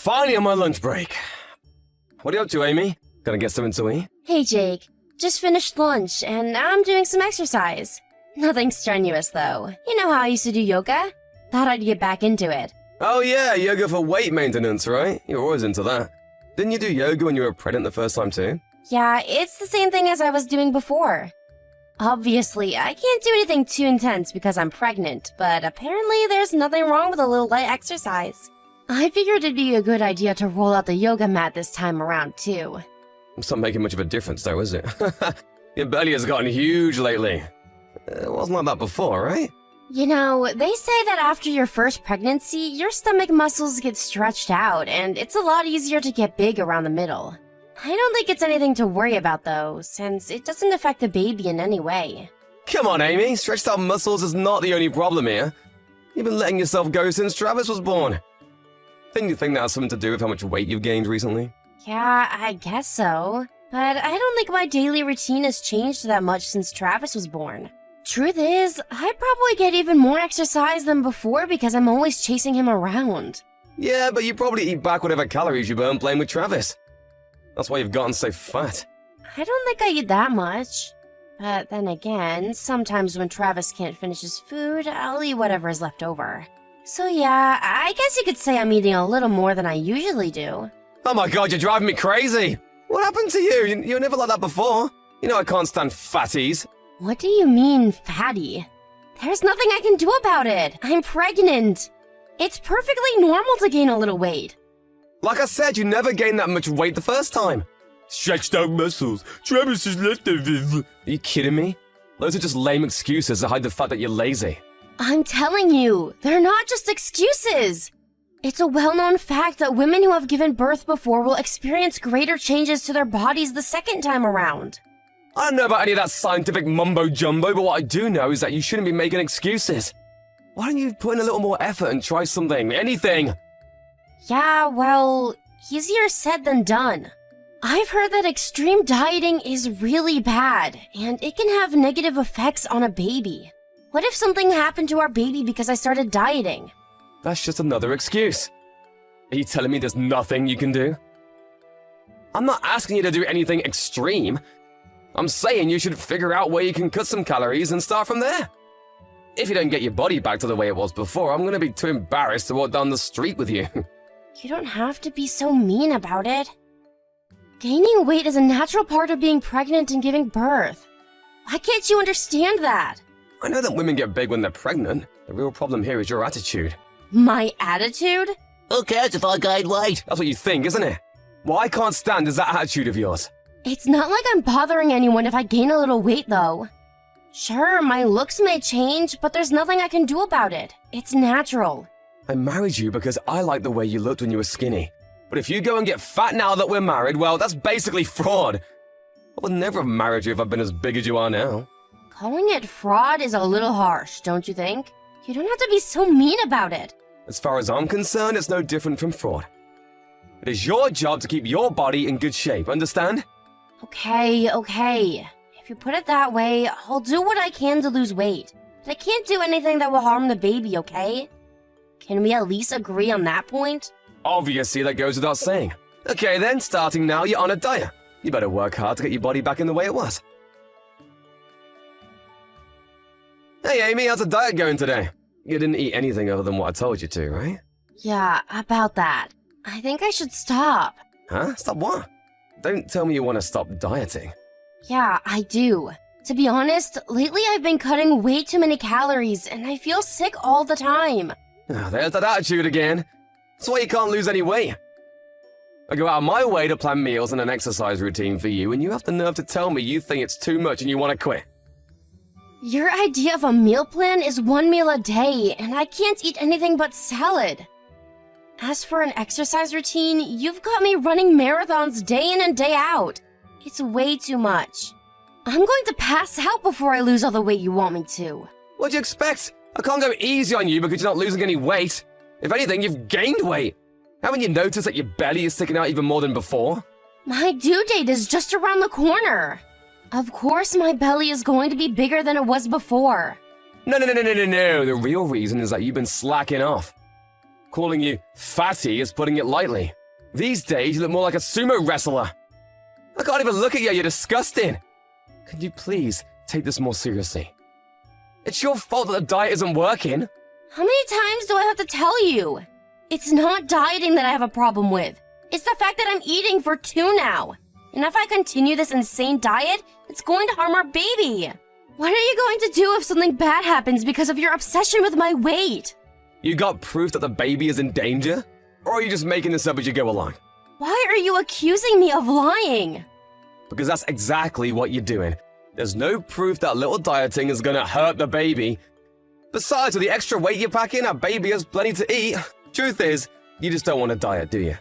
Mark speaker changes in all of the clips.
Speaker 1: Finally on my lunch break. What are you up to, Amy? Gonna get something to eat?
Speaker 2: Hey, Jake. Just finished lunch, and I'm doing some exercise. Nothing strenuous, though. You know how I used to do yoga? Thought I'd get back into it.
Speaker 1: Oh yeah, yoga for weight maintenance, right? You're always into that. Didn't you do yoga when you were pregnant the first time too?
Speaker 2: Yeah, it's the same thing as I was doing before. Obviously, I can't do anything too intense because I'm pregnant, but apparently there's nothing wrong with a little light exercise. I figured it'd be a good idea to roll out the yoga mat this time around, too.
Speaker 1: It's not making much of a difference though, is it? Your belly has gotten huge lately. It wasn't like that before, right?
Speaker 2: You know, they say that after your first pregnancy, your stomach muscles get stretched out, and it's a lot easier to get big around the middle. I don't think it's anything to worry about, though, since it doesn't affect the baby in any way.
Speaker 1: Come on, Amy. Stretched out muscles is not the only problem here. You've been letting yourself go since Travis was born. Didn't you think that has something to do with how much weight you've gained recently?
Speaker 2: Yeah, I guess so. But I don't think my daily routine has changed that much since Travis was born. Truth is, I probably get even more exercise than before because I'm always chasing him around.
Speaker 1: Yeah, but you probably eat back whatever calories you burn playing with Travis. That's why you've gotten so fat.
Speaker 2: I don't think I eat that much. But then again, sometimes when Travis can't finish his food, I'll eat whatever is left over. So yeah, I guess you could say I'm eating a little more than I usually do.
Speaker 1: Oh my god, you're driving me crazy! What happened to you? You were never like that before. You know I can't stand fatties.
Speaker 2: What do you mean, fatty? There's nothing I can do about it. I'm pregnant. It's perfectly normal to gain a little weight.
Speaker 1: Like I said, you never gained that much weight the first time. Stretched out muscles. Travis is leftovers. Are you kidding me? Those are just lame excuses to hide the fact that you're lazy.
Speaker 2: I'm telling you, they're not just excuses. It's a well-known fact that women who have given birth before will experience greater changes to their bodies the second time around.
Speaker 1: I don't know about any of that scientific mumbo-jumbo, but what I do know is that you shouldn't be making excuses. Why don't you put in a little more effort and try something, anything?
Speaker 2: Yeah, well, easier said than done. I've heard that extreme dieting is really bad, and it can have negative effects on a baby. What if something happened to our baby because I started dieting?
Speaker 1: That's just another excuse. Are you telling me there's nothing you can do? I'm not asking you to do anything extreme. I'm saying you should figure out where you can cut some calories and start from there. If you don't get your body back to the way it was before, I'm gonna be too embarrassed to walk down the street with you.
Speaker 2: You don't have to be so mean about it. Gaining weight is a natural part of being pregnant and giving birth. Why can't you understand that?
Speaker 1: I know that women get big when they're pregnant. The real problem here is your attitude.
Speaker 2: My attitude?
Speaker 3: Who cares if I gain weight?
Speaker 1: That's what you think, isn't it? What I can't stand is that attitude of yours.
Speaker 2: It's not like I'm bothering anyone if I gain a little weight, though. Sure, my looks may change, but there's nothing I can do about it. It's natural.
Speaker 1: I married you because I liked the way you looked when you were skinny. But if you go and get fat now that we're married, well, that's basically fraud. I would never have married you if I'd been as big as you are now.
Speaker 2: Calling it fraud is a little harsh, don't you think? You don't have to be so mean about it.
Speaker 1: As far as I'm concerned, it's no different from fraud. It is your job to keep your body in good shape, understand?
Speaker 2: Okay. If you put it that way, I'll do what I can to lose weight. But I can't do anything that will harm the baby, okay? Can we at least agree on that point?
Speaker 1: Obviously, that goes without saying. Okay then, starting now, you're on a diet. You better work hard to get your body back in the way it was. Hey Amy, how's the diet going today? You didn't eat anything other than what I told you to, right?
Speaker 2: Yeah, about that. I think I should stop.
Speaker 1: Huh? Stop what? Don't tell me you want to stop dieting.
Speaker 2: Yeah, I do. To be honest, lately I've been cutting way too many calories and I feel sick all the time.
Speaker 1: There's that attitude again. That's why you can't lose any weight. I go out of my way to plan meals and an exercise routine for you, and you have the nerve to tell me you think it's too much and you want to quit.
Speaker 2: Your idea of a meal plan is 1 meal a day, and I can't eat anything but salad. As for an exercise routine, you've got me running marathons day in and day out. It's way too much. I'm going to pass out before I lose all the weight you want me to.
Speaker 1: What'd you expect? I can't go easy on you because you're not losing any weight. If anything, you've gained weight. Haven't you noticed that your belly is sticking out even more than before?
Speaker 2: My due date is just around the corner. Of course my belly is going to be bigger than it was before.
Speaker 1: No. The real reason is that you've been slacking off. Calling you fatty is putting it lightly. These days, you look more like a sumo wrestler. I can't even look at you, you're disgusting. Can you please take this more seriously? It's your fault that the diet isn't working.
Speaker 2: How many times do I have to tell you? It's not dieting that I have a problem with. It's the fact that I'm eating for 2 now. And if I continue this insane diet, it's going to harm our baby. What are you going to do if something bad happens because of your obsession with my weight?
Speaker 1: You got proof that the baby is in danger? Or are you just making this up as you go along?
Speaker 2: Why are you accusing me of lying?
Speaker 1: Because that's exactly what you're doing. There's no proof that little dieting is gonna hurt the baby. Besides, with the extra weight you're packing, our baby has plenty to eat. Truth is, you just don't want to diet, do you?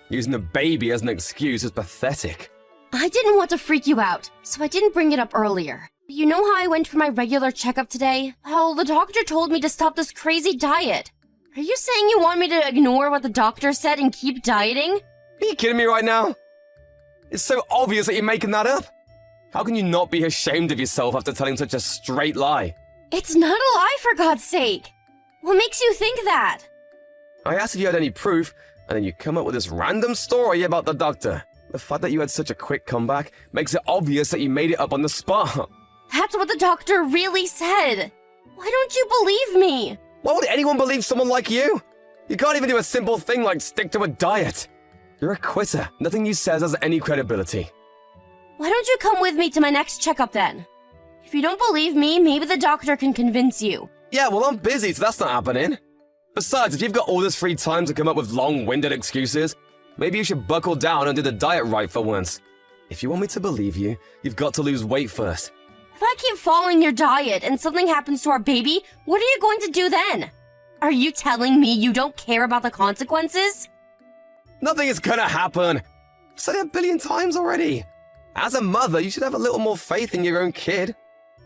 Speaker 1: Using the baby as an excuse is pathetic.
Speaker 2: I didn't want to freak you out, so I didn't bring it up earlier. You know how I went for my regular checkup today? Well, the doctor told me to stop this crazy diet. Are you saying you want me to ignore what the doctor said and keep dieting?
Speaker 1: Are you kidding me right now? It's so obvious that you're making that up. How can you not be ashamed of yourself after telling such a straight lie?
Speaker 2: It's not a lie, for God's sake. What makes you think that?
Speaker 1: I asked if you had any proof, and then you come up with this random story about the doctor. The fact that you had such a quick comeback makes it obvious that you made it up on the spot.
Speaker 2: That's what the doctor really said. Why don't you believe me?
Speaker 1: Why would anyone believe someone like you? You can't even do a simple thing like stick to a diet. You're a quitter. Nothing you says has any credibility.
Speaker 2: Why don't you come with me to my next checkup then? If you don't believe me, maybe the doctor can convince you.
Speaker 1: Yeah, well, I'm busy, so that's not happening. Besides, if you've got all this free time to come up with long-winded excuses, maybe you should buckle down and do the diet right for once. If you want me to believe you, you've got to lose weight first.
Speaker 2: If I keep following your diet and something happens to our baby, what are you going to do then? Are you telling me you don't care about the consequences?
Speaker 1: Nothing is gonna happen. I've said it a billion times already. As a mother, you should have a little more faith in your own kid.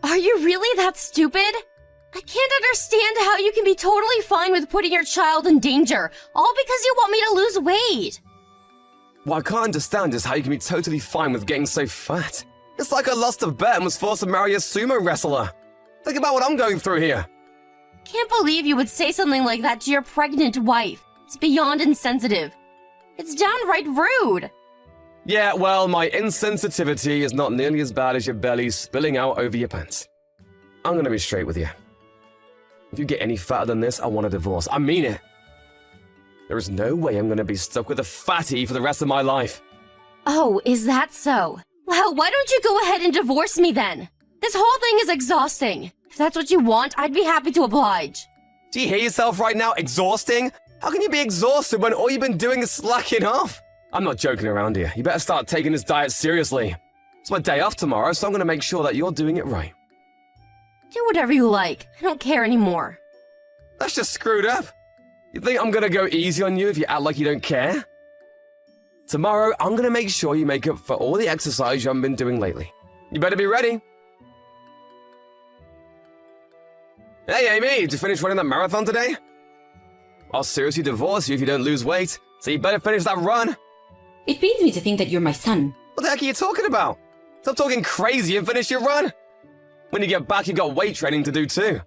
Speaker 2: Are you really that stupid? I can't understand how you can be totally fine with putting your child in danger, all because you want me to lose weight.
Speaker 1: What I can't understand is how you can be totally fine with getting so fat. It's like I lost a bet and was forced to marry a sumo wrestler. Think about what I'm going through here.
Speaker 2: Can't believe you would say something like that to your pregnant wife. It's beyond insensitive. It's downright rude.
Speaker 1: Yeah, well, my insensitivity is not nearly as bad as your belly spilling out over your pants. I'm gonna be straight with you. If you get any fatter than this, I want a divorce. I mean it. There is no way I'm gonna be stuck with a fatty for the rest of my life.
Speaker 2: Oh, is that so? Well, why don't you go ahead and divorce me then? This whole thing is exhausting. If that's what you want, I'd be happy to oblige.
Speaker 1: Do you hear yourself right now? Exhausting? How can you be exhausted when all you've been doing is slacking off? I'm not joking around here. You better start taking this diet seriously. It's my day off tomorrow, so I'm gonna make sure that you're doing it right.
Speaker 2: Do whatever you like. I don't care anymore.
Speaker 1: That's just screwed up. You think I'm gonna go easy on you if you act like you don't care? Tomorrow, I'm gonna make sure you make up for all the exercise you haven't been doing lately. You better be ready. Hey, Amy, did you finish running that marathon today? I'll seriously divorce you if you don't lose weight, so you better finish that run.
Speaker 4: It pains me to think that you're my son.
Speaker 1: What the heck are you talking about? Stop talking crazy and finish your run. When you get back, you've got weight training to do too.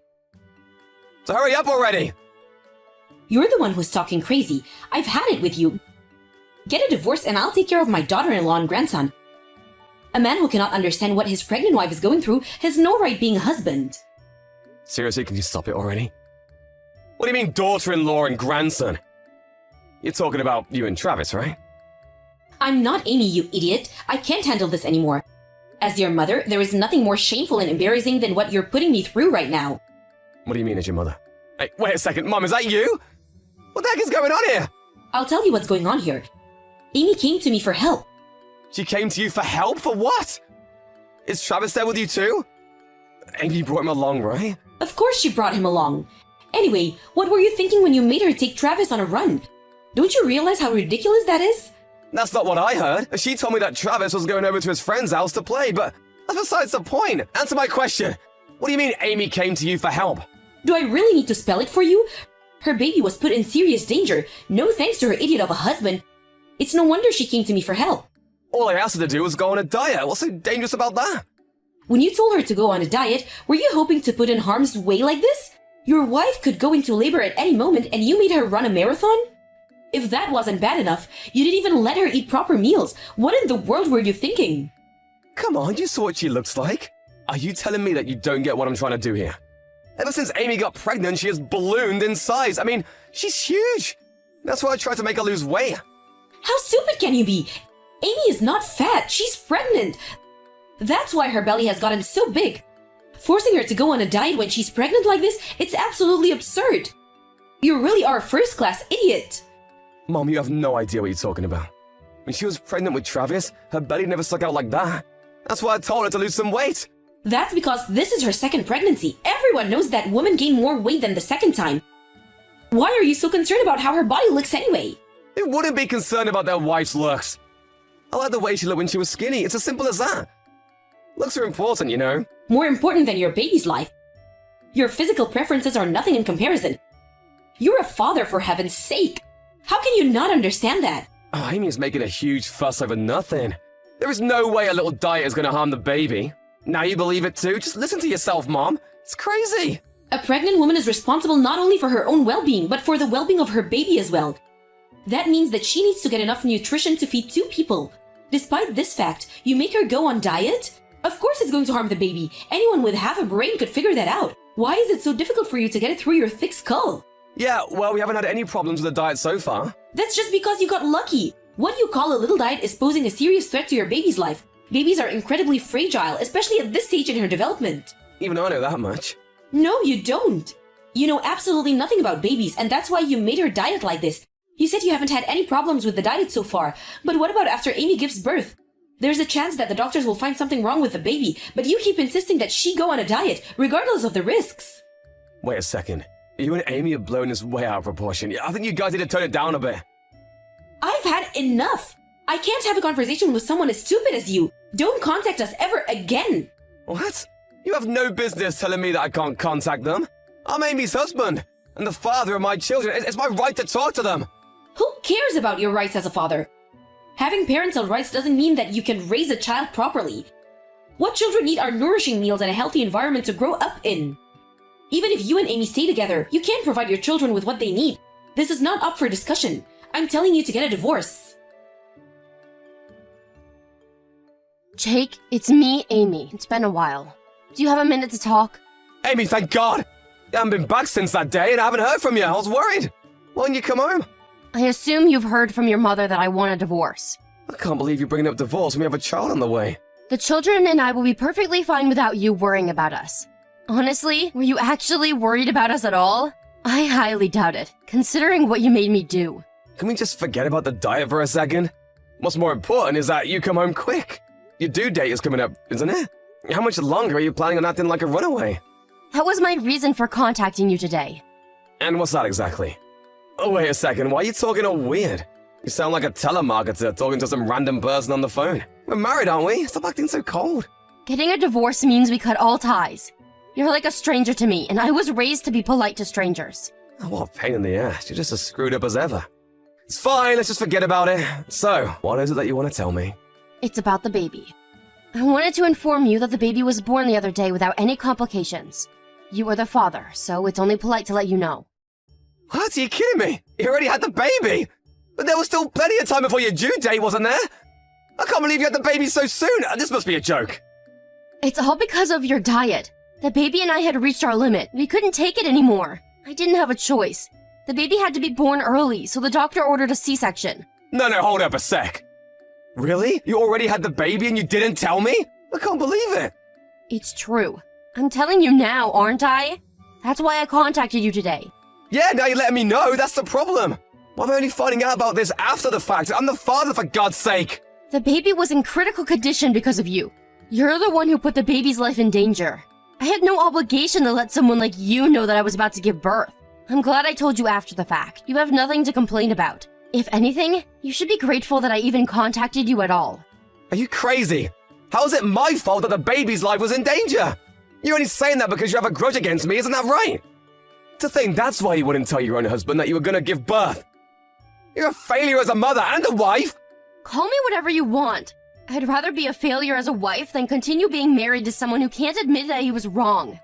Speaker 1: So hurry up already.
Speaker 4: You're the one who's talking crazy. I've had it with you. Get a divorce and I'll take care of my daughter-in-law and grandson. A man who cannot understand what his pregnant wife is going through has no right being a husband.
Speaker 1: Seriously, can you stop it already? What do you mean daughter-in-law and grandson? You're talking about you and Travis, right?
Speaker 4: I'm not Amy, you idiot. I can't handle this anymore. As your mother, there is nothing more shameful and embarrassing than what you're putting me through right now.
Speaker 1: What do you mean as your mother? Hey, wait a second, Mom, is that you? What the heck is going on here?
Speaker 4: I'll tell you what's going on here. Amy came to me for help.
Speaker 1: She came to you for help? For what? Is Travis there with you too? Amy brought him along, right?
Speaker 4: Of course she brought him along. Anyway, what were you thinking when you made her take Travis on a run? Don't you realize how ridiculous that is?
Speaker 1: That's not what I heard. She told me that Travis was going over to his friend's house to play, but that's besides the point. Answer my question. What do you mean Amy came to you for help?
Speaker 4: Do I really need to spell it for you? Her baby was put in serious danger, no thanks to her idiot of a husband. It's no wonder she came to me for help.
Speaker 1: All I asked her to do was go on a diet. What's so dangerous about that?
Speaker 4: When you told her to go on a diet, were you hoping to put in harm's way like this? Your wife could go into labor at any moment and you made her run a marathon? If that wasn't bad enough, you didn't even let her eat proper meals. What in the world were you thinking?
Speaker 1: Come on, you saw what she looks like. Are you telling me that you don't get what I'm trying to do here? Ever since Amy got pregnant, she has ballooned in size. I mean, she's huge. That's why I tried to make her lose weight.
Speaker 4: How stupid can you be? Amy is not fat, she's pregnant. That's why her belly has gotten so big. Forcing her to go on a diet when she's pregnant like this, it's absolutely absurd. You really are a first-class idiot.
Speaker 1: Mom, you have no idea what you're talking about. When she was pregnant with Travis, her belly never stuck out like that. That's why I told her to lose some weight.
Speaker 4: That's because this is her second pregnancy. Everyone knows that women gain more weight than the second time. Why are you so concerned about how her body looks anyway?
Speaker 1: Who wouldn't be concerned about their wife's looks? I like the way she looked when she was skinny. It's as simple as that. Looks are important, you know.
Speaker 4: More important than your baby's life. Your physical preferences are nothing in comparison. You're a father, for heaven's sake. How can you not understand that?
Speaker 1: Oh, Amy's making a huge fuss over nothing. There is no way a little diet is going to harm the baby. Now you believe it too? Just listen to yourself, Mom. It's crazy.
Speaker 4: A pregnant woman is responsible not only for her own well-being, but for the well-being of her baby as well. That means that she needs to get enough nutrition to feed 2 people. Despite this fact, you make her go on diet? Of course it's going to harm the baby. Anyone with half a brain could figure that out. Why is it so difficult for you to get it through your thick skull?
Speaker 1: Yeah, well, we haven't had any problems with the diet so far.
Speaker 4: That's just because you got lucky. What you call a little diet is posing a serious threat to your baby's life. Babies are incredibly fragile, especially at this stage in her development.
Speaker 1: Even I know that much.
Speaker 4: No, you don't. You know absolutely nothing about babies, and that's why you made her diet like this. You said you haven't had any problems with the diet so far, but what about after Amy gives birth? There's a chance that the doctors will find something wrong with the baby, but you keep insisting that she go on a diet, regardless of the risks.
Speaker 1: Wait a second. You and Amy have blown this way out of proportion. I think you guys need to tone it down a bit.
Speaker 4: I've had enough. I can't have a conversation with someone as stupid as you. Don't contact us ever again.
Speaker 1: What? You have no business telling me that I can't contact them. I'm Amy's husband, and the father of my children. It's my right to talk to them.
Speaker 4: Who cares about your rights as a father? Having parental rights doesn't mean that you can raise a child properly. What children need are nourishing meals and a healthy environment to grow up in. Even if you and Amy stay together, you can't provide your children with what they need. This is not up for discussion. I'm telling you to get a divorce.
Speaker 2: Jake, it's me, Amy. It's been a while. Do you have a minute to talk?
Speaker 1: Amy, thank God! I haven't been back since that day, and I haven't heard from you. I was worried. Why didn't you come home?
Speaker 2: I assume you've heard from your mother that I want a divorce.
Speaker 1: I can't believe you're bringing up divorce when we have a child on the way.
Speaker 2: The children and I will be perfectly fine without you worrying about us. Honestly, were you actually worried about us at all? I highly doubt it, considering what you made me do.
Speaker 1: Can we just forget about the diet for a second? What's more important is that you come home quick. Your due date is coming up, isn't it? How much longer are you planning on acting like a runaway?
Speaker 2: That was my reason for contacting you today.
Speaker 1: And what's that exactly? Oh, wait a second, why are you talking all weird? You sound like a telemarketer talking to some random person on the phone. We're married, aren't we? Stop acting so cold.
Speaker 2: Getting a divorce means we cut all ties. You're like a stranger to me, and I was raised to be polite to strangers.
Speaker 1: Oh, what a pain in the ass. You're just as screwed up as ever. It's fine, let's just forget about it. So, what is it that you want to tell me?
Speaker 2: It's about the baby. I wanted to inform you that the baby was born the other day without any complications. You are the father, so it's only polite to let you know.
Speaker 1: What? Are you kidding me? You already had the baby? But there was still plenty of time before your due date, wasn't there? I can't believe you had the baby so soon. This must be a joke.
Speaker 2: It's all because of your diet. The baby and I had reached our limit. We couldn't take it anymore. I didn't have a choice. The baby had to be born early, so the doctor ordered a C-section.
Speaker 1: No, hold up a sec. Really? You already had the baby and you didn't tell me? I can't believe it.
Speaker 2: It's true. I'm telling you now, aren't I? That's why I contacted you today.
Speaker 1: Yeah, now you're letting me know. That's the problem. Why am I only finding out about this after the fact? I'm the father, for God's sake.
Speaker 2: The baby was in critical condition because of you. You're the one who put the baby's life in danger. I had no obligation to let someone like you know that I was about to give birth. I'm glad I told you after the fact. You have nothing to complain about. If anything, you should be grateful that I even contacted you at all.
Speaker 1: Are you crazy? How is it my fault that the baby's life was in danger? You're only saying that because you have a grudge against me, isn't that right? To think that's why you wouldn't tell your own husband that you were gonna give birth. You're a failure as a mother and a wife.
Speaker 2: Call me whatever you want. I'd rather be a failure as a wife than continue being married to someone who can't admit that he was wrong.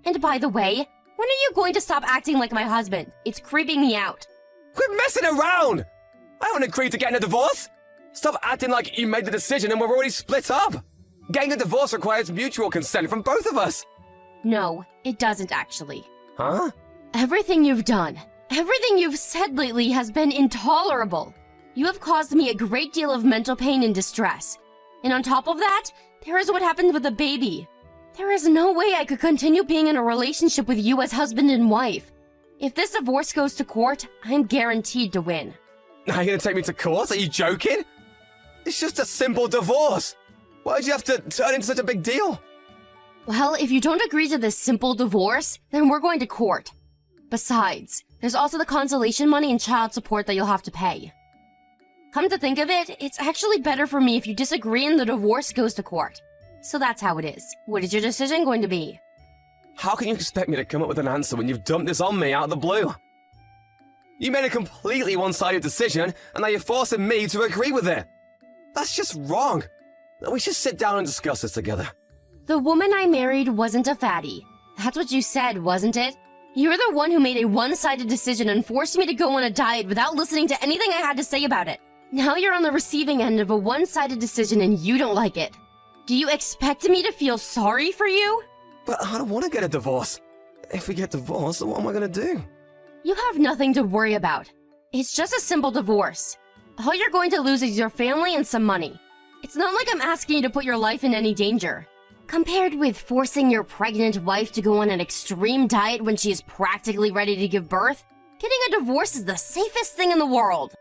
Speaker 2: And by the way, When are you going to stop acting like my husband? It's creeping me out.
Speaker 1: Quit messing around! I haven't agreed to getting a divorce! Stop acting like you made the decision and we're already split up! Getting a divorce requires mutual consent from both of us!
Speaker 2: No, it doesn't actually.
Speaker 1: Huh?
Speaker 2: Everything you've done, everything you've said lately has been intolerable. You have caused me a great deal of mental pain and distress. And on top of that, there is what happened with the baby. There is no way I could continue being in a relationship with you as husband and wife. If this divorce goes to court, I'm guaranteed to win.
Speaker 1: Now you're gonna take me to court? Are you joking? It's just a simple divorce. Why'd you have to turn into such a big deal?
Speaker 2: Well, if you don't agree to this simple divorce, then we're going to court. Besides, there's also the consolation money and child support that you'll have to pay. Come to think of it, it's actually better for me if you disagree and the divorce goes to court. So that's how it is. What is your decision going to be?
Speaker 1: How can you expect me to come up with an answer when you've dumped this on me out of the blue? You made a completely one-sided decision, and now you're forcing me to agree with it. That's just wrong. We should sit down and discuss this together.
Speaker 2: The woman I married wasn't a fatty. That's what you said, wasn't it? You're the one who made a one-sided decision and forced me to go on a diet without listening to anything I had to say about it. Now you're on the receiving end of a one-sided decision and you don't like it. Do you expect me to feel sorry for you?
Speaker 1: But I don't want to get a divorce. If we get divorced, what am I gonna do?
Speaker 2: You have nothing to worry about. It's just a simple divorce. All you're going to lose is your family and some money. It's not like I'm asking you to put your life in any danger. Compared with forcing your pregnant wife to go on an extreme diet when she is practically ready to give birth, getting a divorce is the safest thing in the world.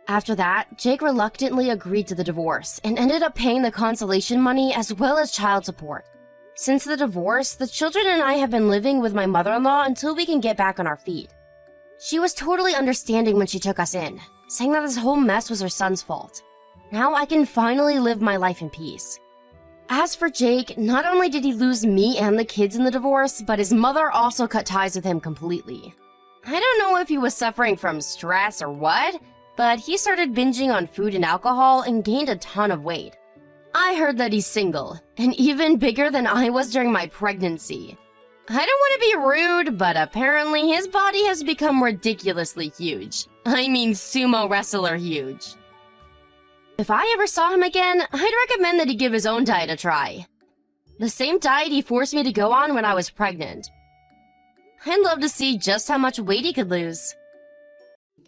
Speaker 2: After that, Jake reluctantly agreed to the divorce and ended up paying the consolation money as well as child support. Since the divorce, the children and I have been living with my mother-in-law until we can get back on our feet. She was totally understanding when she took us in, saying that this whole mess was her son's fault. Now I can finally live my life in peace. As for Jake, not only did he lose me and the kids in the divorce, but his mother also cut ties with him completely. I don't know if he was suffering from stress or what, but he started binging on food and alcohol and gained a ton of weight. I heard that he's single, and even bigger than I was during my pregnancy. I don't want to be rude, but apparently his body has become ridiculously huge. I mean sumo wrestler huge. If I ever saw him again, I'd recommend that he give his own diet a try. The same diet he forced me to go on when I was pregnant. I'd love to see just how much weight he could lose.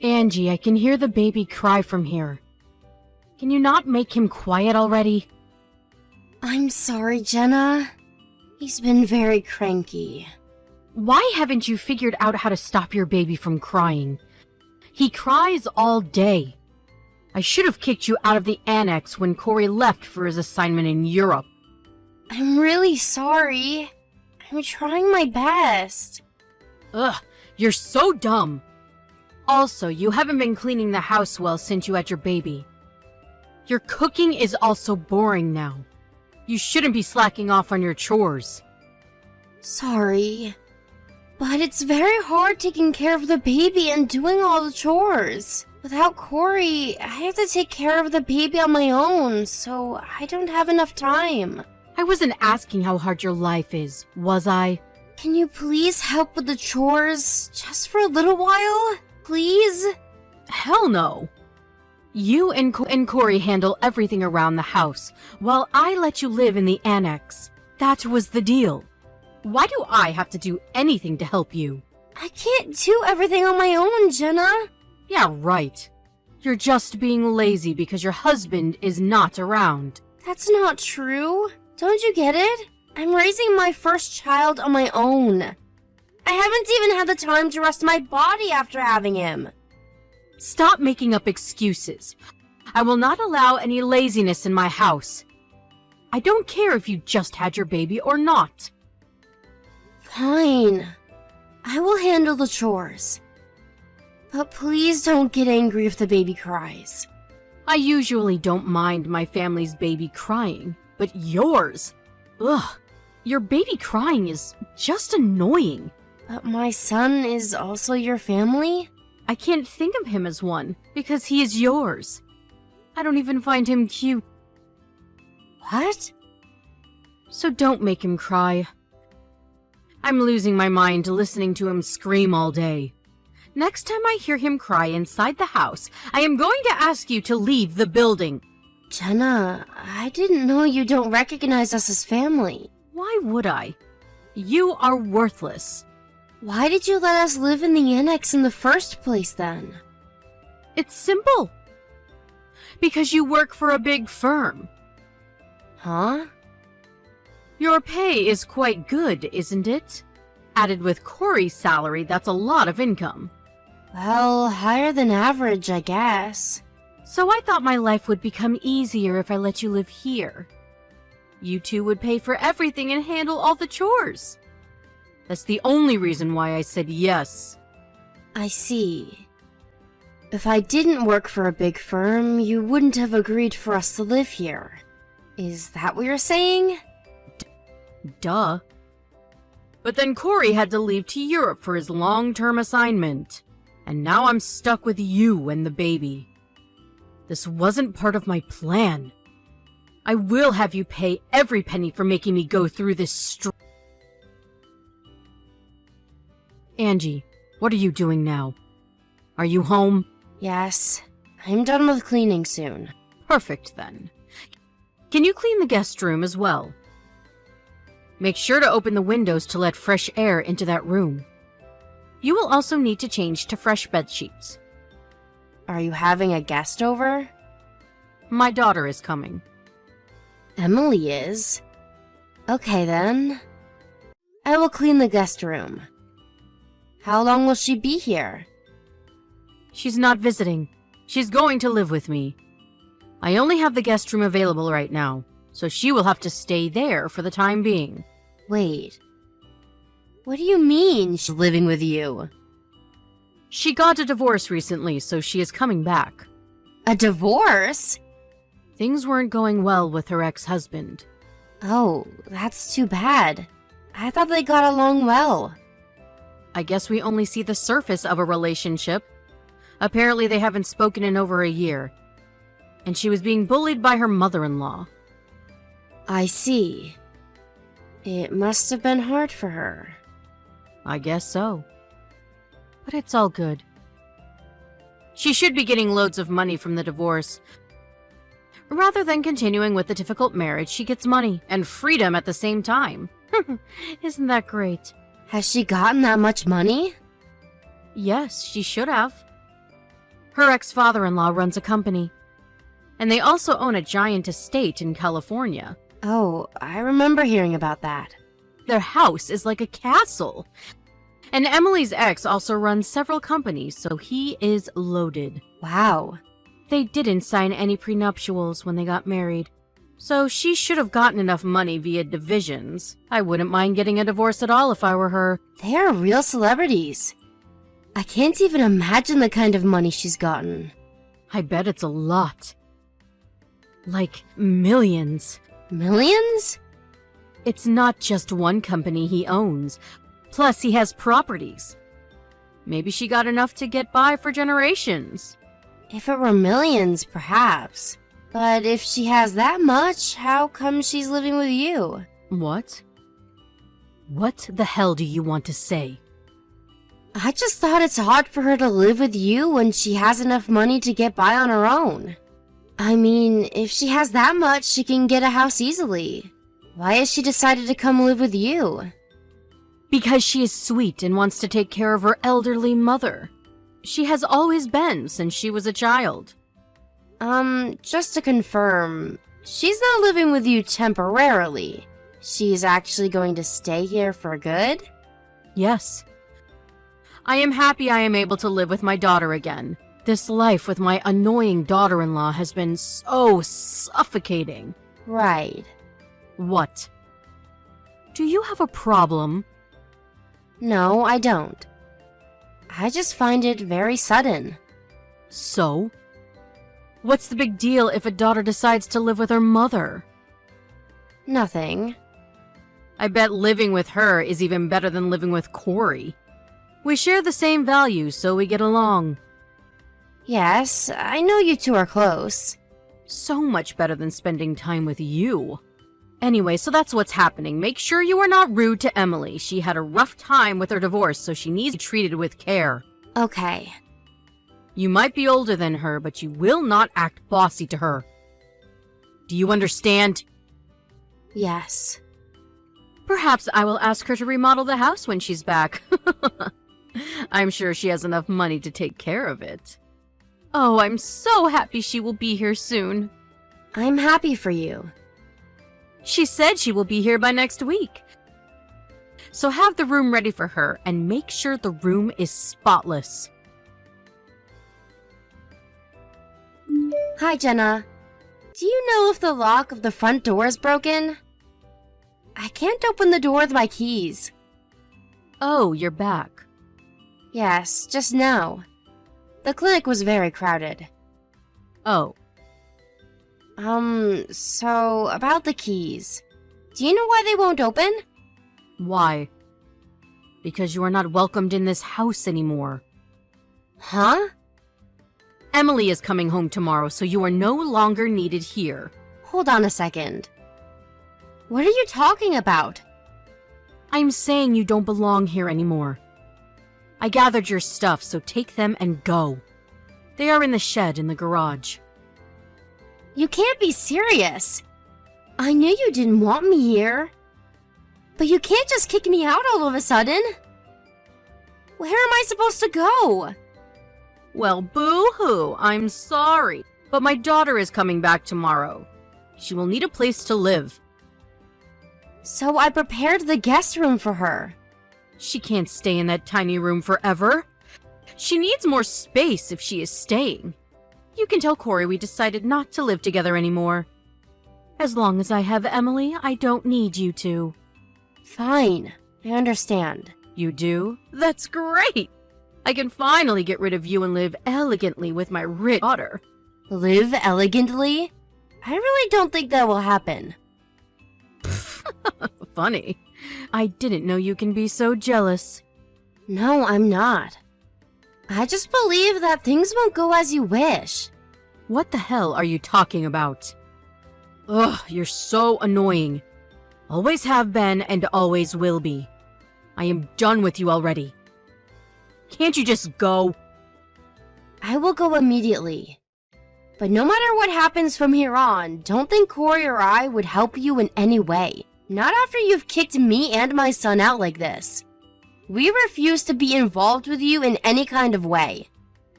Speaker 5: Angie, I can hear the baby cry from here. Can you not make him quiet already?
Speaker 2: I'm sorry, Jenna. He's been very cranky.
Speaker 5: Why haven't you figured out how to stop your baby from crying? He cries all day. I should have kicked you out of the annex when Corey left for his assignment in Europe.
Speaker 2: I'm really sorry. I'm trying my best.
Speaker 5: Ugh, you're so dumb. Also, you haven't been cleaning the house well since you had your baby. Your cooking is also boring now. You shouldn't be slacking off on your chores.
Speaker 2: Sorry. But it's very hard taking care of the baby and doing all the chores. Without Corey, I have to take care of the baby on my own, so I don't have enough time.
Speaker 5: I wasn't asking how hard your life is, was I?
Speaker 2: Can you please help with the chores, just for a little while? Please?
Speaker 5: Hell no. You and Corey handle everything around the house, while I let you live in the annex. That was the deal. Why do I have to do anything to help you?
Speaker 2: I can't do everything on my own, Jenna.
Speaker 5: Yeah, right. You're just being lazy because your husband is not around.
Speaker 2: That's not true. Don't you get it? I'm raising my first child on my own. I haven't even had the time to rest my body after having him.
Speaker 5: Stop making up excuses. I will not allow any laziness in my house. I don't care if you just had your baby or not.
Speaker 2: Fine. I will handle the chores. But please don't get angry if the baby cries.
Speaker 5: I usually don't mind my family's baby crying, but yours? Ugh, your baby crying is just annoying.
Speaker 2: But my son is also your family?
Speaker 5: I can't think of him as one, because he is yours. I don't even find him cute.
Speaker 2: What?
Speaker 5: So don't make him cry. I'm losing my mind listening to him scream all day. Next time I hear him cry inside the house, I am going to ask you to leave the building.
Speaker 2: Jenna, I didn't know you don't recognize us as family.
Speaker 5: Why would I? You are worthless.
Speaker 2: Why did you let us live in the annex in the first place then?
Speaker 5: It's simple. Because you work for a big firm.
Speaker 2: Huh?
Speaker 5: Your pay is quite good, isn't it? Added with Corey's salary, that's a lot of income.
Speaker 2: Well, higher than average, I guess.
Speaker 5: So I thought my life would become easier if I let you live here. You two would pay for everything and handle all the chores. That's the only reason why I said yes.
Speaker 2: I see. If I didn't work for a big firm, you wouldn't have agreed for us to live here. Is that what you're saying?
Speaker 5: Duh. But then Corey had to leave to Europe for his long-term assignment. And now I'm stuck with you and the baby. This wasn't part of my plan. I will have you pay every penny for making me go through this Angie, what are you doing now? Are you home?
Speaker 2: Yes. I'm done with cleaning soon.
Speaker 5: Perfect, then. Can you clean the guest room as well? Make sure to open the windows to let fresh air into that room. You will also need to change to fresh bed sheets.
Speaker 2: Are you having a guest over?
Speaker 5: My daughter is coming.
Speaker 2: Emily is. Okay then. I will clean the guest room. How long will she be here?
Speaker 5: She's not visiting. She's going to live with me. I only have the guest room available right now, so she will have to stay there for the time being.
Speaker 2: Wait. What do you mean she's living with you?
Speaker 5: She got a divorce recently, so she is coming back.
Speaker 2: A divorce?
Speaker 5: Things weren't going well with her ex-husband.
Speaker 2: Oh, that's too bad. I thought they got along well.
Speaker 5: I guess we only see the surface of a relationship. Apparently they haven't spoken in over a year. And she was being bullied by her mother-in-law.
Speaker 2: I see. It must have been hard for her.
Speaker 5: I guess so. But it's all good. She should be getting loads of money from the divorce. Rather than continuing with the difficult marriage, she gets money and freedom at the same time. Isn't that great?
Speaker 2: Has she gotten that much money?
Speaker 5: Yes, she should have. Her ex-father-in-law runs a company. And they also own a giant estate in California.
Speaker 2: Oh, I remember hearing about that.
Speaker 5: Their house is like a castle. And Emily's ex also runs several companies, so he is loaded.
Speaker 2: Wow.
Speaker 5: They didn't sign any prenuptials when they got married. So she should have gotten enough money via divisions. I wouldn't mind getting a divorce at all if I were her.
Speaker 2: They are real celebrities. I can't even imagine the kind of money she's gotten.
Speaker 5: I bet it's a lot. Like millions.
Speaker 2: Millions?
Speaker 5: It's not just one company he owns. Plus, he has properties. Maybe she got enough to get by for generations.
Speaker 2: If it were millions, perhaps. But if she has that much, how come she's living with you?
Speaker 5: What? What the hell do you want to say?
Speaker 2: I just thought it's hard for her to live with you when she has enough money to get by on her own. I mean, if she has that much, she can get a house easily. Why has she decided to come live with you?
Speaker 5: Because she is sweet and wants to take care of her elderly mother. She has always been since she was a child.
Speaker 2: Just to confirm, she's not living with you temporarily. She's actually going to stay here for good?
Speaker 5: Yes. I am happy I am able to live with my daughter again. This life with my annoying daughter-in-law has been so suffocating.
Speaker 2: Right.
Speaker 5: What? Do you have a problem?
Speaker 2: No, I don't. I just find it very sudden.
Speaker 5: So? What's the big deal if a daughter decides to live with her mother?
Speaker 2: Nothing.
Speaker 5: I bet living with her is even better than living with Corey. We share the same values, so we get along.
Speaker 2: Yes, I know you two are close.
Speaker 5: So much better than spending time with you. Anyway, so that's what's happening. Make sure you are not rude to Emily. She had a rough time with her divorce, so she needs to be treated with care.
Speaker 2: Okay.
Speaker 5: You might be older than her, but you will not act bossy to her. Do you understand?
Speaker 2: Yes.
Speaker 5: Perhaps I will ask her to remodel the house when she's back. I'm sure she has enough money to take care of it. Oh, I'm so happy she will be here soon.
Speaker 2: I'm happy for you.
Speaker 5: She said she will be here by next week. So have the room ready for her and make sure the room is spotless.
Speaker 2: Hi, Jenna. Do you know if the lock of the front door is broken? I can't open the door with my keys.
Speaker 5: Oh, you're back.
Speaker 2: Yes, just now. The clinic was very crowded.
Speaker 5: Oh,
Speaker 2: So about the keys. Do you know why they won't open?
Speaker 5: why? Because you are not welcomed in this house anymore.
Speaker 2: Huh?
Speaker 5: Emily is coming home tomorrow, so you are no longer needed here.
Speaker 2: Hold on a second. What are you talking about?
Speaker 5: I'm saying you don't belong here anymore. I gathered your stuff, so take them and go. They are in the shed in the garage.
Speaker 2: You can't be serious. I knew you didn't want me here. But you can't just kick me out all of a sudden. Where am I supposed to go?
Speaker 5: Well, boo-hoo, I'm sorry. But my daughter is coming back tomorrow. She will need a place to live.
Speaker 2: So I prepared the guest room for her.
Speaker 5: She can't stay in that tiny room forever. She needs more space if she is staying. You can tell Corey we decided not to live together anymore. As long as I have Emily, I don't need you two.
Speaker 2: Fine, I understand.
Speaker 5: You do? That's great! I can finally get rid of you and live elegantly with my rich daughter.
Speaker 2: Live elegantly? I really don't think that will happen.
Speaker 5: Funny. I didn't know you can be so jealous.
Speaker 2: No, I'm not. I just believe that things won't go as you wish.
Speaker 5: What the hell are you talking about? Ugh, you're so annoying. Always have been and always will be. I am done with you already. Can't you just go?
Speaker 2: I will go immediately. But no matter what happens from here on, don't think Corey or I would help you in any way. Not after you've kicked me and my son out like this. We refuse to be involved with you in any kind of way.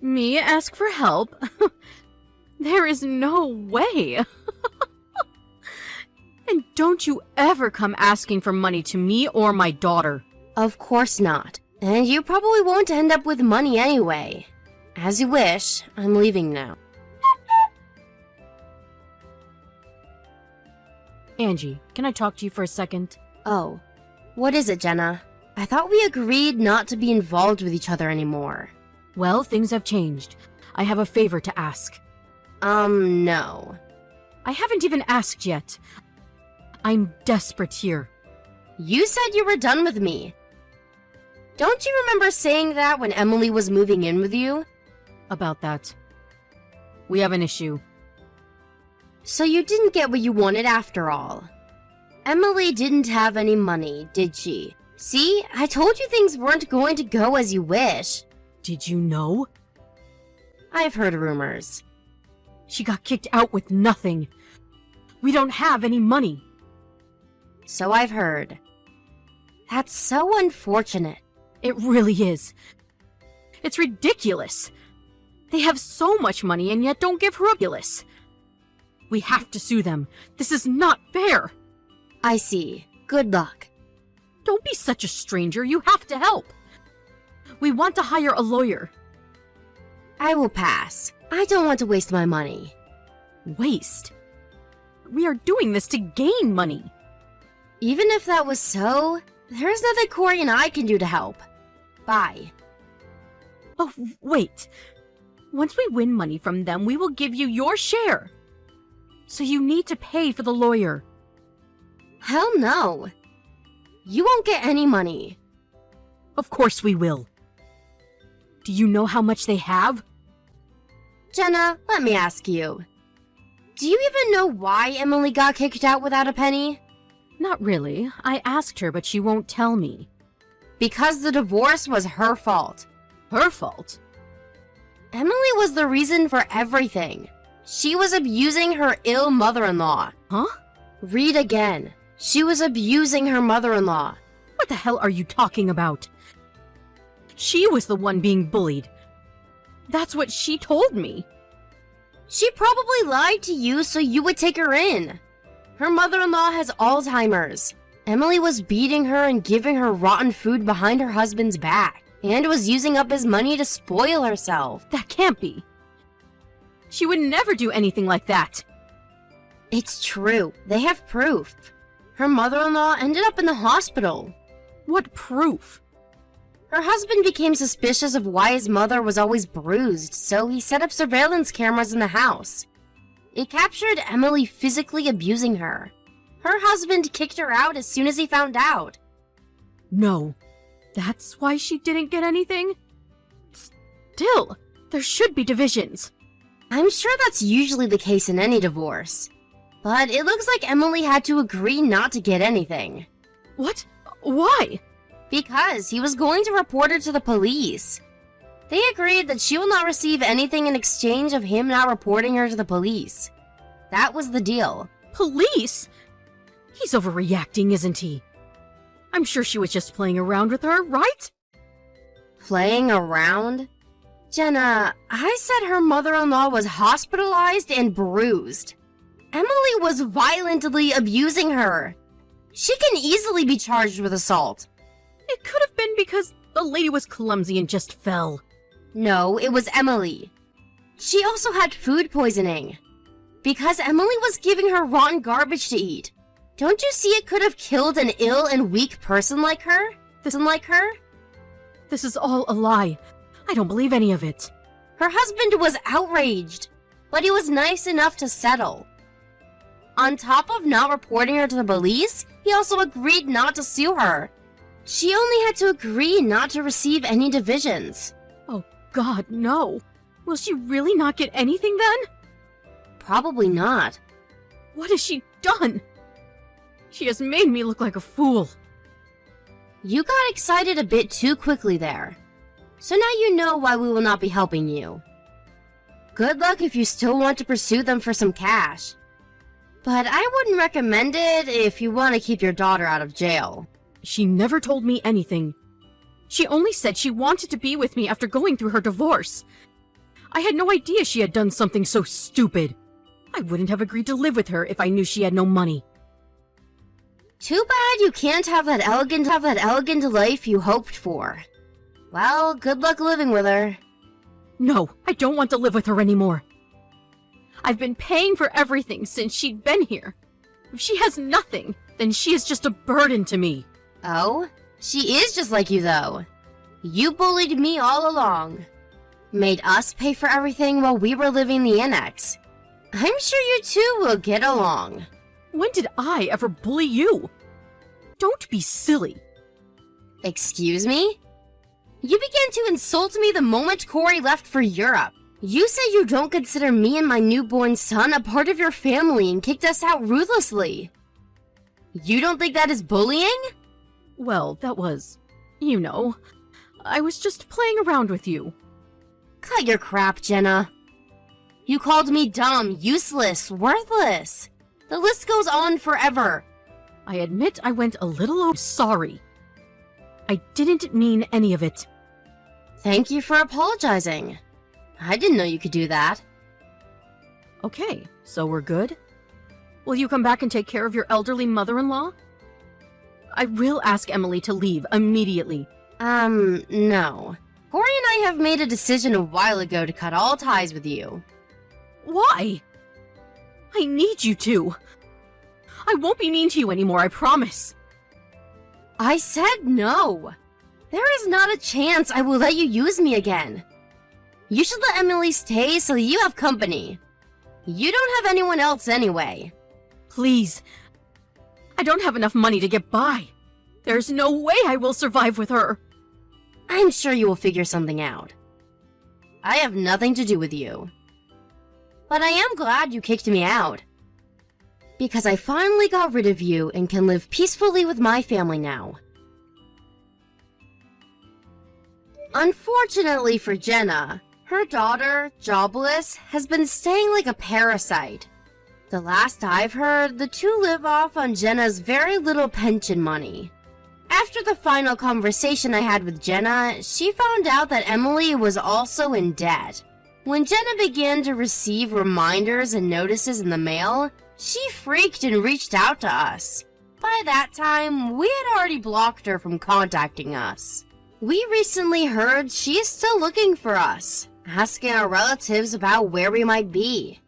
Speaker 5: Me ask for help? There is no way. And don't you ever come asking for money to me or my daughter.
Speaker 2: Of course not. And you probably won't end up with money anyway. As you wish, I'm leaving now.
Speaker 5: Angie, can I talk to you for a second?
Speaker 2: Oh, what is it, Jenna? I thought we agreed not to be involved with each other anymore.
Speaker 5: Well, things have changed. I have a favor to ask.
Speaker 2: No.
Speaker 5: I haven't even asked yet. I'm desperate here.
Speaker 2: You said you were done with me. Don't you remember saying that when Emily was moving in with you?
Speaker 5: About that. We have an issue.
Speaker 2: So you didn't get what you wanted after all. Emily didn't have any money, did she? See, I told you things weren't going to go as you wish.
Speaker 5: Did you know?
Speaker 2: I've heard rumors.
Speaker 5: She got kicked out with nothing. We don't have any money.
Speaker 2: So I've heard. That's so unfortunate.
Speaker 5: It really is. It's ridiculous. They have so much money and yet don't give her ridiculous. We have to sue them. This is not fair.
Speaker 2: I see. Good luck.
Speaker 5: Don't be such a stranger. You have to help. We want to hire a lawyer.
Speaker 2: I will pass. I don't want to waste my money.
Speaker 5: Waste? We are doing this to gain money.
Speaker 2: Even if that was so, there's nothing Corey and I can do to help. Bye.
Speaker 5: Oh, wait. Once we win money from them, we will give you your share. So you need to pay for the lawyer.
Speaker 2: Hell no. You won't get any money.
Speaker 5: Of course we will. Do you know how much they have?
Speaker 2: Jenna, let me ask you. Do you even know why Emily got kicked out without a penny?
Speaker 5: Not really. I asked her, but she won't tell me.
Speaker 2: Because the divorce was her fault.
Speaker 5: Her fault?
Speaker 2: Emily was the reason for everything. She was abusing her ill mother-in-law.
Speaker 5: Huh?
Speaker 2: Read again. She was abusing her mother-in-law.
Speaker 5: What the hell are you talking about? She was the one being bullied. That's what she told me.
Speaker 2: She probably lied to you so you would take her in. Her mother-in-law has Alzheimer's. Emily was beating her and giving her rotten food behind her husband's back, and was using up his money to spoil herself.
Speaker 5: That can't be. She would never do anything like that.
Speaker 2: It's true. They have proof. Her mother-in-law ended up in the hospital.
Speaker 5: What proof?
Speaker 2: Her husband became suspicious of why his mother was always bruised, so he set up surveillance cameras in the house. It captured Emily physically abusing her. Her husband kicked her out as soon as he found out.
Speaker 5: No. That's why she didn't get anything? Still, there should be divisions.
Speaker 2: I'm sure that's usually the case in any divorce. But it looks like Emily had to agree not to get anything.
Speaker 5: What? Why?
Speaker 2: Because he was going to report her to the police. They agreed that she will not receive anything in exchange of him not reporting her to the police. That was the deal.
Speaker 5: Police? He's overreacting, isn't he? I'm sure she was just playing around with her, right?
Speaker 2: Playing around? Jenna, I said her mother-in-law was hospitalized and bruised. Emily was violently abusing her. She can easily be charged with assault.
Speaker 5: It could have been because the lady was clumsy and just fell.
Speaker 2: No, it was Emily. She also had food poisoning. Because Emily was giving her rotten garbage to eat. Don't you see it could have killed an ill and weak person like her?
Speaker 5: This is all a lie. I don't believe any of it.
Speaker 2: Her husband was outraged, but he was nice enough to settle. On top of not reporting her to the police, he also agreed not to sue her. She only had to agree not to receive any divisions.
Speaker 5: Oh God, no. Will she really not get anything then?
Speaker 2: Probably not.
Speaker 5: What has she done? She has made me look like a fool.
Speaker 2: You got excited a bit too quickly there. So now you know why we will not be helping you. Good luck if you still want to pursue them for some cash. But I wouldn't recommend it if you want to keep your daughter out of jail.
Speaker 5: She never told me anything. She only said she wanted to be with me after going through her divorce. I had no idea she had done something so stupid. I wouldn't have agreed to live with her if I knew she had no money.
Speaker 2: Too bad you can't have that elegant life you hoped for. Well, good luck living with her.
Speaker 5: No, I don't want to live with her anymore. I've been paying for everything since she'd been here. If she has nothing, then she is just a burden to me.
Speaker 2: Oh? She is just like you, though. You bullied me all along. Made us pay for everything while we were living the annex. I'm sure you two will get along.
Speaker 5: When did I ever bully you? Don't be silly.
Speaker 2: Excuse me? You began to insult me the moment Corey left for Europe. You said you don't consider me and my newborn son a part of your family and kicked us out ruthlessly. You don't think that is bullying?
Speaker 5: Well, that was, I was just playing around with you.
Speaker 2: Cut your crap, Jenna. You called me dumb, useless, worthless. The list goes on forever.
Speaker 5: I admit I went a little sorry. I didn't mean any of it.
Speaker 2: Thank you for apologizing. I didn't know you could do that.
Speaker 5: Okay, so we're good? Will you come back and take care of your elderly mother-in-law? I will ask Emily to leave immediately.
Speaker 2: No. Corey and I have made a decision a while ago to cut all ties with you.
Speaker 5: Why? I need you to. I won't be mean to you anymore, I promise.
Speaker 2: I said no. There is not a chance I will let you use me again. You should let Emily stay so that you have company. You don't have anyone else anyway.
Speaker 5: Please. I don't have enough money to get by. There's no way I will survive with her.
Speaker 2: I'm sure you will figure something out. I have nothing to do with you. But I am glad you kicked me out. because I finally got rid of you and can live peacefully with my family now. Unfortunately for Jenna, her daughter, Jobless, has been staying like a parasite. The last I've heard, the two live off on Jenna's very little pension money. After the final conversation I had with Jenna, she found out that Emily was also in debt. When Jenna began to receive reminders and notices in the mail, she freaked and reached out to us. By that time, we had already blocked her from contacting us. We recently heard she is still looking for us, asking our relatives about where we might be.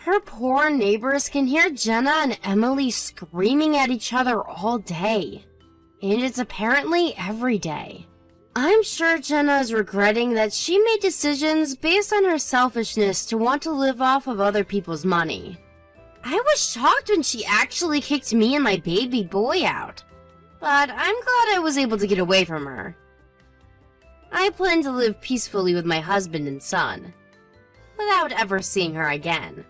Speaker 2: Her poor neighbors can hear Jenna and Emily screaming at each other all day. And it's apparently every day. I'm sure Jenna is regretting that she made decisions based on her selfishness to want to live off of other people's money. I was shocked when she actually kicked me and my baby boy out. But I'm glad I was able to get away from her. I plan to live peacefully with my husband and son, without ever seeing her again.